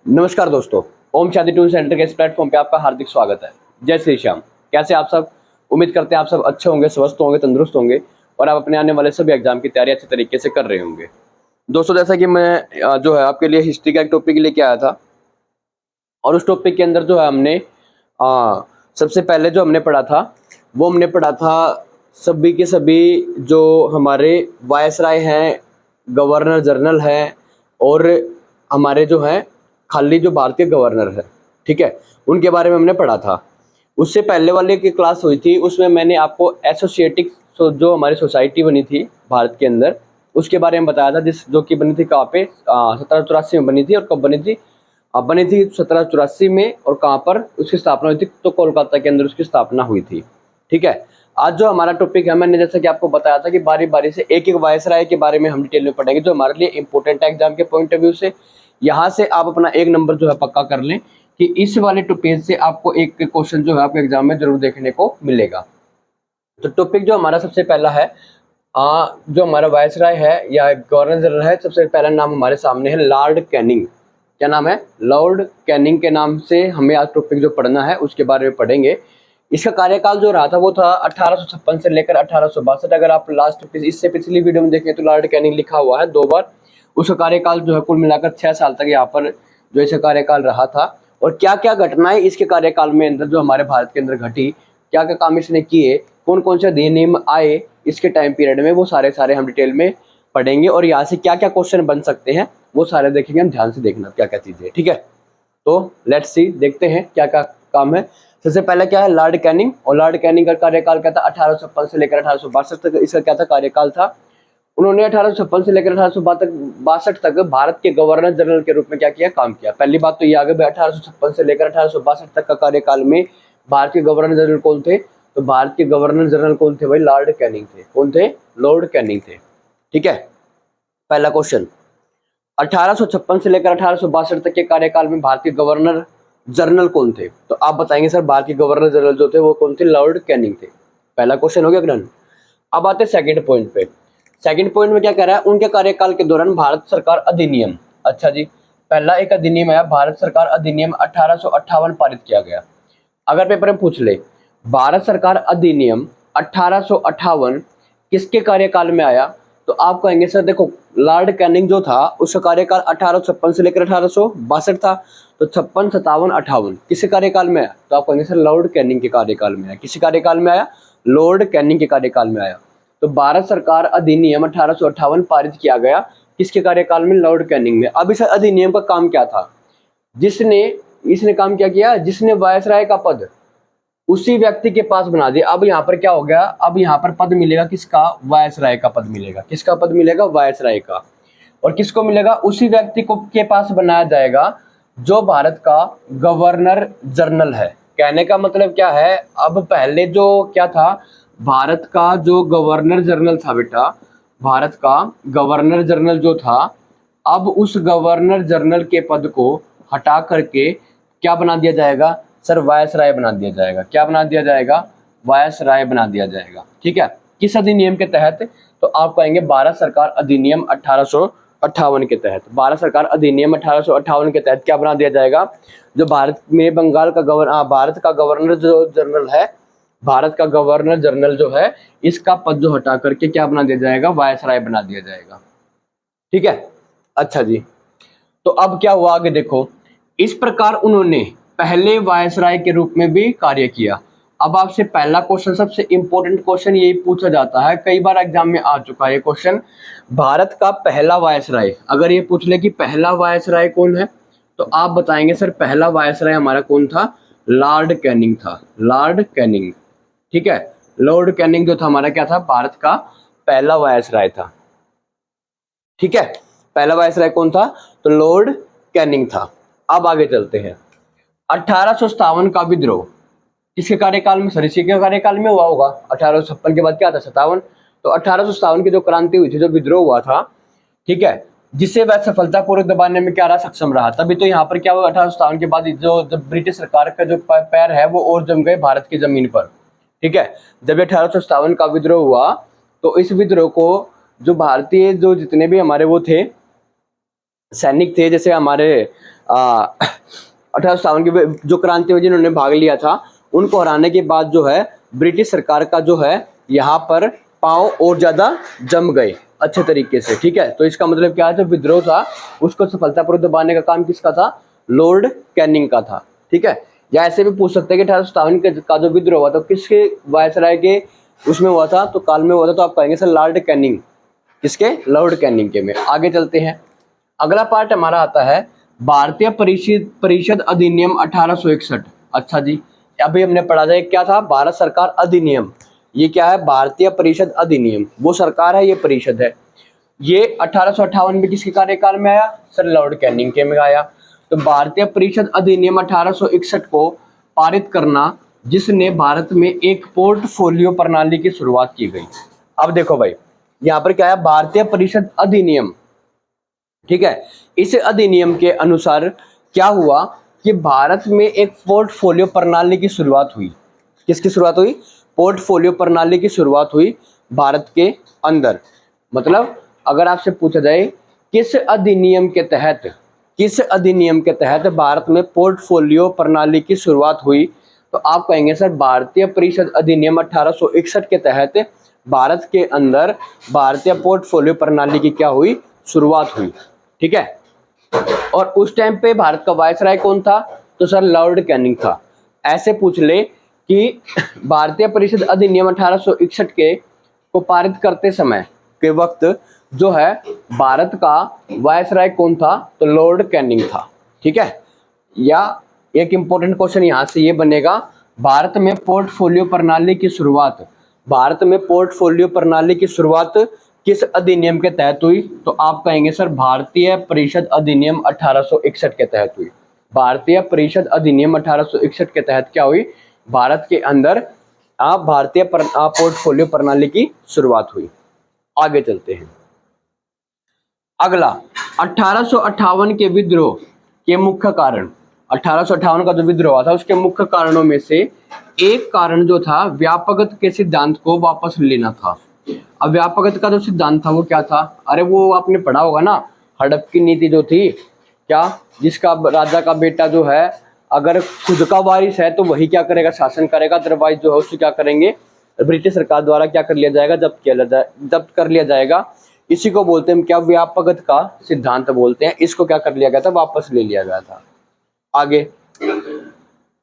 नमस्कार दोस्तों। Om Shanti tour centre के इस प्लेटफॉर्म पे आपका हार्दिक स्वागत है। जय श्री श्याम। कैसे आप सब? उम्मीद करते हैं आप सब अच्छे होंगे, स्वस्थ होंगे, तंदुरुस्त होंगे और आप अपने आने वाले सभी एग्जाम की तैयारी अच्छे तरीके से कर रहे होंगे। दोस्तों, जैसा कि मैं जो है आपके लिए हिस्ट्री का एक टॉपिक लेके आया था और उस टॉपिक के अंदर जो है हमने सबसे पहले जो हमने पढ़ा था वो हमने पढ़ा था सभी के सभी जो हमारे वायसराय हैं, गवर्नर जनरल हैं और हमारे जो हैं खाली जो भारतीय गवर्नर है, ठीक है, उनके बारे में हमने पढ़ा था। उससे पहले वाले की क्लास हुई थी, उसमें मैंने आपको एसोसिएटिक जो हमारी सोसाइटी बनी थी भारत के अंदर उसके बारे में बताया था, जिस जो कि बनी थी कहाँ पे 1784 में बनी थी। और कब बनी थी? अब बनी थी 1784 में। और कहाँ पर उसकी स्थापना हुई थी? तो कोलकाता के अंदर उसकी स्थापना हुई थी, ठीक है। आज जो हमारा टॉपिक है, मैंने जैसा कि आपको बताया था कि बारी बारी से एक एक वायसराय के बारे में हम डिटेल में पढ़ेंगे, जो हमारे लिए इंपॉर्टेंट है एग्जाम के पॉइंट ऑफ व्यू से। यहाँ से आप अपना एक नंबर जो है पक्का कर लें कि इस वाले पेज से आपको एक क्वेश्चन जो है आपके एग्जाम में जरूर देखने को मिलेगा। तो टॉपिक जो हमारा सबसे पहला है, जो हमारा वायसराय है या गवर्नर जनरल है, सबसे पहला नाम हमारे सामने है लॉर्ड कैनिंग। क्या नाम है? लॉर्ड कैनिंग के नाम से हमें आज टॉपिक जो पढ़ना है उसके बारे में पढ़ेंगे। इसका कार्यकाल जो रहा था वो था 1856 से लेकर 1862। अगर आप लास्ट इससे पिछली वीडियो में देखें तो लॉर्ड कैनिंग लिखा हुआ है 2 बार। उसका कार्यकाल जो है कुल मिलाकर 6 साल तक यहाँ पर जो इसका कार्यकाल रहा था। और क्या क्या घटनाएं इसके कार्यकाल में अंदर जो हमारे भारत के अंदर घटी, क्या क्या काम इसने किए, कौन कौन से अधिनियम आए इसके टाइम पीरियड में, वो सारे हम डिटेल में पढ़ेंगे। और यहाँ से क्या क्या क्वेश्चन बन सकते हैं वो सारे देखेंगे हम। ध्यान से देखना क्या क्या चीजें, ठीक है। तो लेट्स सी, देखते हैं क्या क्या काम है। सबसे पहले क्या है? Lord Canning. और लॉर्ड कैनिंग का कार्यकाल क्या था? 1856 से लेकर 1862 तक इसका क्या था? कार्यकाल था। उन्होंने 1856 से लेकर 1862 तक भारत के गवर्नर जनरल के रूप में क्या किया? काम किया। पहली बात तो ये आगे 1856 से लेकर 1862 तक का कार्यकाल में भारत के गवर्नर जनरल कौन थे? तो भारत के गवर्नर जनरल कौन थे भाई? लॉर्ड कैनिंग थे। कौन थे? लॉर्ड कैनिंग थे, ठीक है। पहला क्वेश्चन, 1856 से लेकर 1862 तक के कार्यकाल में भारतीय गवर्नर जनरल कौन थे? तो आप बताएंगे सर भारतीय गवर्नर जनरल जो थे वो कौन थे? लॉर्ड कैनिंग थे। पहला क्वेश्चन हो गया डन। अब आते हैं सेकंड पॉइंट पे। सेकंड पॉइंट में क्या कह रहा है? उनके कार्यकाल के दौरान भारत सरकार अधिनियम। अच्छा जी, पहला एक अधिनियम आया, भारत सरकार अधिनियम 1858 पारित किया गया। अगर पेपर में पूछ ले भारत सरकार अधिनियम 1858 किसके कार्यकाल में आया, तो आप कहेंगे सर देखो लॉर्ड कैनिंग जो था उसका कार्यकाल 1856 से लेकर 1862 था। तो 56, 57, 58 किसके कार्यकाल में आया? तो आप कहेंगे सर लॉर्ड कैनिंग के कार्यकाल में आया। किसके कार्यकाल में आया? लॉर्ड कैनिंग के कार्यकाल में आया। तो भारत सरकार अधिनियम 1858 पारित किया गया किसके कार्यकाल में? लॉर्ड कैनिंग में। अब इस अधिनियम का काम क्या था? इसने काम क्या किया? जिसने वायसराय का पद उसी व्यक्ति के पास बना दिया। अब यहाँ पर क्या हो गया? अब यहाँ पर पद मिलेगा किसका? वायसराय का पद मिलेगा। किसका पद मिलेगा? वायसराय का। और किसको मिलेगा? उसी व्यक्ति को के पास बनाया जाएगा जो भारत का गवर्नर जनरल है। कहने का मतलब क्या है? अब पहले जो क्या था, भारत का जो गवर्नर जनरल था बेटा, भारत का गवर्नर जनरल जो था, अब उस गवर्नर जनरल के पद को हटा करके क्या बना दिया जाएगा सर? वायसराय बना दिया जाएगा। क्या बना दिया जाएगा? वायसराय बना दिया जाएगा, ठीक है। किस अधिनियम के तहत? तो आप कहेंगे भारत सरकार अधिनियम 1858 के तहत। भारत सरकार अधिनियम 1858 के तहत क्या बना दिया जाएगा? जो भारत में बंगाल का भारत का गवर्नर जो जनरल है, भारत का गवर्नर जनरल जो है, इसका पद जो हटा करके क्या बना दिया जाएगा? वायसराय बना दिया जाएगा, ठीक है। अच्छा जी, तो अब क्या हुआ आगे देखो। इस प्रकार उन्होंने पहले वायसराय के रूप में भी कार्य किया। अब आपसे पहला क्वेश्चन, सबसे इंपॉर्टेंट क्वेश्चन यही पूछा जाता है, कई बार एग्जाम में आ चुका है ये क्वेश्चन। भारत का पहला वायसराय अगर ये पूछ ले कि पहला वायसराय कौन है, तो आप बताएंगे सर पहला वायसराय हमारा कौन था? लॉर्ड कैनिंग था। लॉर्ड कैनिंग, ठीक है। लॉर्ड कैनिंग जो था हमारा क्या था? भारत का पहला वायसराय था, ठीक है। पहला वायसराय कौन था? तो लॉर्ड कैनिंग था। अब आगे चलते हैं। 1857 का विद्रोह किसके कार्यकाल में? सर इसी के कार्यकाल में हुआ होगा। 1856 के बाद क्या था? 57। तो 1857 की जो क्रांति हुई थी, जो विद्रोह हुआ था, ठीक है, जिसे वह सफलतापूर्वक दबाने में क्या रहा? सक्षम रहा। तभी तो यहाँ पर क्या हुआ? 1857 के बाद जो ब्रिटिश सरकार का जो पैर है वो और जम गए भारत की जमीन पर, ठीक है। जब 1857 का विद्रोह हुआ तो इस विद्रोह को जो भारतीय जो जितने भी हमारे वो थे सैनिक थे, जैसे हमारे 1857 की जो क्रांति में जिन्होंने भाग लिया था, उनको हराने के बाद जो है ब्रिटिश सरकार का जो है यहाँ पर पांव और ज्यादा जम गए अच्छे तरीके से। ठीक है, तो इसका मतलब क्या है, जो विद्रोह था उसको सफलतापूर्वक दबाने का काम किसका था? लॉर्ड कैनिंग का था। ठीक है, या ऐसे भी पूछ सकते हैं कि 1857 का जो विद्रोह हुआ था किसके वायसराय के उसमें हुआ था, तो काल में हुआ था, तो आप कहेंगे सर लॉर्ड कैनिंग। किसके? लॉर्ड कैनिंग के में। आगे चलते हैं, अगला पार्ट हमारा आता है भारतीय परिषद अधिनियम 1861। अच्छा जी, अभी हमने पढ़ा था क्या था? भारत सरकार अधिनियम। ये क्या है? भारतीय परिषद अधिनियम। वो सरकार है, ये परिषद है। ये 1858 में किसके कार्यकाल में आया? सर लॉर्ड कैनिंग के में आया। तो भारतीय परिषद अधिनियम 1861 को पारित करना, जिसने भारत में एक पोर्टफोलियो प्रणाली की शुरुआत की गई। अब देखो भाई, यहाँ पर क्या है? भारतीय परिषद अधिनियम। ठीक है, इस अधिनियम के अनुसार क्या हुआ कि भारत में एक पोर्टफोलियो प्रणाली की शुरुआत हुई। किसकी शुरुआत हुई? पोर्टफोलियो प्रणाली की शुरुआत हुई भारत के अंदर। मतलब अगर आपसे पूछा जाए किस अधिनियम के तहत भारत में पोर्टफोलियो प्रणाली की शुरुआत हुई, तो आप कहेंगे सर भारतीय परिषद अधिनियम 1861 के तहत भारत के अंदर भारतीय पोर्टफोलियो प्रणाली की क्या हुई? शुरुआत हुई। ठीक है, और उस टाइम पे भारत का वायसराय कौन था? तो सर लॉर्ड कैनिंग था। ऐसे पूछ ले कि भारतीय परिषद अधिनियम 1861 के को पारित करते समय के वक्त जो है भारत का वायसराय कौन था? तो लॉर्ड कैनिंग था। ठीक है, या एक इंपॉर्टेंट क्वेश्चन यहां से ये बनेगा, भारत में पोर्टफोलियो प्रणाली की शुरुआत किस अधिनियम के तहत हुई? तो आप कहेंगे सर भारतीय परिषद अधिनियम 1861 के तहत हुई। भारतीय परिषद अधिनियम 1861 के तहत क्या हुई? भारत के अंदर भारतीय पोर्टफोलियो प्रणाली की शुरुआत हुई। आगे चलते हैं, अगला 1858 के विद्रोह के मुख्य कारण। 1858 का जो विद्रोह था उसके मुख्य कारणों में से एक कारण जो था व्यापकता के सिद्धांत को वापस लेना था। अब व्यापकता का जो सिद्धांत था वो क्या था? अरे वो आपने पढ़ा होगा ना, हड़प की नीति जो थी, क्या? जिसका राजा का बेटा जो है अगर खुद का वारिस है तो वही क्या करेगा? शासन करेगा, अदरवाइज जो है उससे क्या करेंगे? ब्रिटिश सरकार द्वारा क्या कर लिया जाएगा? जब्त कर लिया जाएगा। इसी को बोलते हैं क्या? व्यापकता का सिद्धांत बोलते हैं। इसको क्या कर लिया गया था? वापस ले लिया गया था। आगे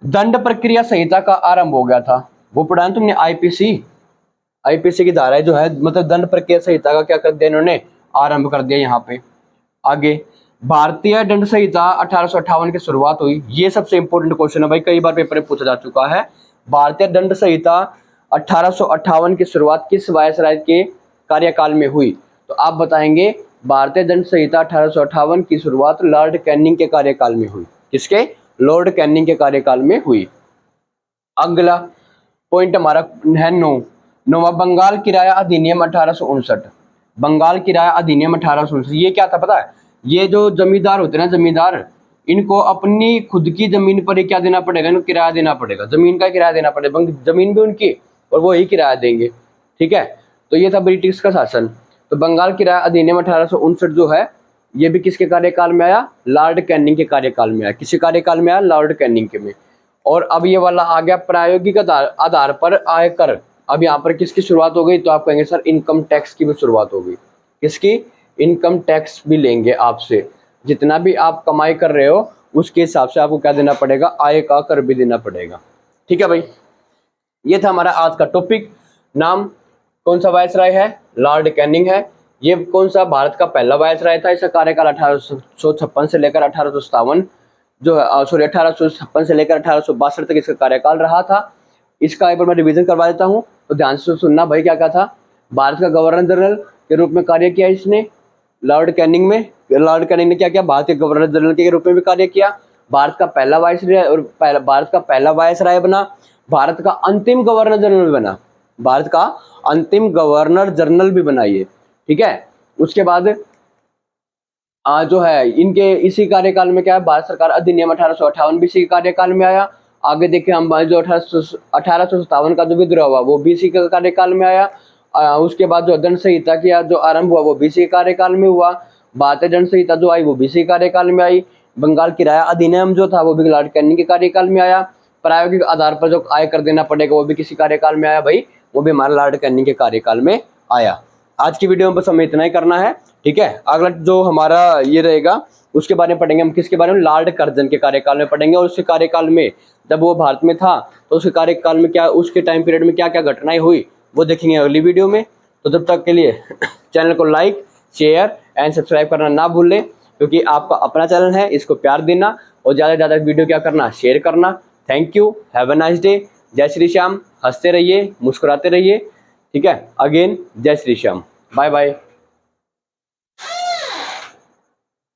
दंड प्रक्रिया संहिता का आरंभ हो गया था। वो पढ़ा तुमने? आईपीसी की धाराएं जो है, मतलब दंड प्रक्रिया संहिता का क्या कर दिया इन्होंने? आरंभ कर दिया यहाँ पे। आगे भारतीय दंड संहिता 1858 की शुरुआत हुई। ये सबसे इंपॉर्टेंट क्वेश्चन है भाई, कई बार पेपर में पूछा जा चुका है। भारतीय दंड संहिता 1858 की शुरुआत किस वायसराय के कार्यकाल में हुई? तो आप बताएंगे भारतीय दंड संहिता 1858 की शुरुआत लॉर्ड कैनिंग के कार्यकाल में हुई। किसके? लॉर्ड कैनिंग के कार्यकाल में हुई। अगला पॉइंट हमारा है नौवां बंगाल किराया अधिनियम 1859। बंगाल किराया अधिनियम 1859 ये क्या था पता है? ये जो जमींदार होते हैं ना, जमींदार, इनको अपनी खुद की जमीन पर क्या देना पड़ेगा? इनको किराया देना पड़ेगा, जमीन का किराया देना पड़ेगा। जमीन भी उनकी और वो ही किराया देंगे। ठीक है, तो ये था ब्रिटिश का शासन। तो बंगाल किराया अधिनियम 1859 जो है ये भी किसके कार्यकाल में आया? लॉर्ड कैनिंग के कार्यकाल में आया। किसके कार्यकाल में आया? लॉर्ड कैनिंग के में। और अब ये वाला आ गया प्रायोगिक आधार पर आयकर। अब यहाँ पर किसकी शुरुआत हो गई? तो आप कहेंगे सर इनकम टैक्स की भी शुरुआत हो गई। किसकी? इनकम टैक्स भी लेंगे आपसे, जितना भी आप कमाई कर रहे हो उसके हिसाब से आपको क्या देना पड़ेगा? आय का कर भी देना पड़ेगा। ठीक है भाई, ये था हमारा आज का टॉपिक। नाम कौन सा वायसराय है? लॉर्ड कैनिंग है। ये कौन सा? भारत का पहला वायसराय था। इसका कार्यकाल 1856 से लेकर 1857 जो है, सॉरी 1856 से लेकर 1862 तक इसका कार्यकाल रहा था। इसका एक बार मैं रिवीजन करवा देता हूँ, तो ध्यान से सुनना भाई। क्या था? भारत का गवर्नर जनरल के रूप में कार्य किया इसने लॉर्ड कैनिंग में। लॉर्ड कैनिंग ने क्या किया? भारत के गवर्नर जनरल के रूप में भी कार्य किया। भारत का पहला वायसराय और भारत का पहला वायसराय बना। भारत का अंतिम गवर्नर जनरल बना। भारत का अंतिम गवर्नर जनरल भी बना ये। ठीक है, उसके बाद जो है इनके इसी कार्यकाल में क्या है? भारत सरकार अधिनियम 1858 भी इसी के कार्यकाल में आया। आगे देखिए हम जो 1857 का जो विद्रोह हुआ वो बीसी के कार्यकाल में आया। उसके बाद जो दंड संहिता किया जो आरंभ हुआ वो बीसी के कार्यकाल में हुआ। भारतीय जन संहिता जो आई वो भी इसी कार्यकाल में आई। बंगाल किराया अधिनियम जो था वो भी लॉर्ड कैनिंग के कार्यकाल में आया। प्रायोगिक आधार पर जो आय कर देना पड़ेगा वो भी किसी कार्यकाल में आया भाई, वो भी हमारे लॉर्ड कैनिंग के कार्यकाल में आया। आज की वीडियो में बस हमें इतना ही करना है, ठीक है। अगला जो हमारा ये रहेगा उसके बारे में पढ़ेंगे हम, किसके बारे में, लॉर्ड कर्जन के कार्यकाल में पढ़ेंगे। और उसके कार्यकाल में जब वो भारत में था तो उसके कार्यकाल में क्या, उसके टाइम पीरियड में क्या क्या घटनाएं हुई वो देखेंगे अगली वीडियो में। तो तब तक के लिए चैनल को लाइक, शेयर एंड सब्सक्राइब करना ना भूलें, क्योंकि आपका अपना चैनल है, इसको प्यार देना और ज़्यादा से ज़्यादा वीडियो क्या करना, शेयर करना। Thank you, have a nice day. जय श्री श्याम। हंसते रहिए, मुस्कुराते रहिए, ठीक है। अगेन जय श्री श्याम, बाय बाय।